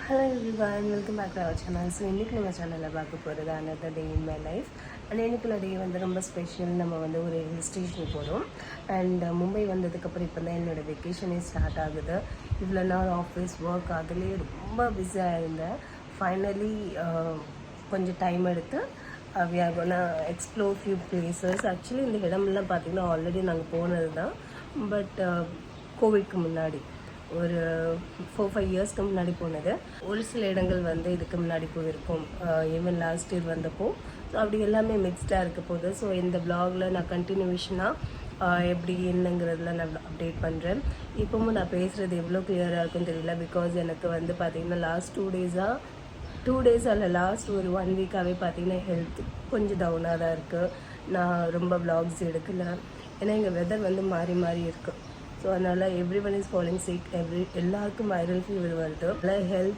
Hello everyone, welcome back to our channel. So இன்றைக்கி நம்ம சேனலில் பார்க்க போகிறது another day in my life. And இன்றைக்குள்ள டே வந்து ரொம்ப ஸ்பெஷல். நம்ம வந்து ஒரு ஹில் ஸ்டேஷனுக்கு போகிறோம். அண்ட் மும்பை வந்ததுக்கப்புறம் இப்போ தான் என்னோடய வெக்கேஷனே ஸ்டார்ட் ஆகுது. இவ்வளோ நாள் ஆஃபீஸ் ஒர்க் அதுலேயே ரொம்ப பிஸியாக இருந்தேன். ஃபைனலி கொஞ்சம் டைம் எடுத்து we are gonna explore few places. Actually இந்த இடமெல்லாம் பார்த்திங்கன்னா ஆல்ரெடி நாங்கள் போனது தான். பட் கோவிட்க்கு முன்னாடி ஒரு 4-5 இயர்ஸ்க்கு முன்னாடி போனது. ஒரு சில இடங்கள் வந்து இதுக்கு முன்னாடி போயிருக்கோம். ஈவன் லாஸ்ட் இயர் வந்தப்போ. ஸோ அப்படி எல்லாமே மிக்ஸ்டாக இருக்க போகுது. ஸோ இந்த வ்ளாகில் நான் கண்டினியூஷனாக எப்படி என்னங்கிறதுல நான் அப்டேட் பண்ணுறேன். இப்போவும் நான் பேசுகிறது எவ்வளோ கிளியராக இருக்குன்னு தெரியல. பிகாஸ் எனக்கு வந்து பார்த்திங்கன்னா லாஸ்ட் 2 டேஸ் அல்ல, லாஸ்ட் ஒரு 1 வீக்காகவே பார்த்திங்கன்னா ஹெல்த் கொஞ்சம் டவுனாக தான் இருக்குது. நான் ரொம்ப வ்ளாக்ஸ் எடுக்கலை. ஏன்னா எங்கள் வெதர் வந்து மாறி மாறி இருக்குது. ஸோ அதனால் every one is following sick. எல்லாருக்கும் வைரல் ஃபீவர் வருது. அதனால் ஹெல்த்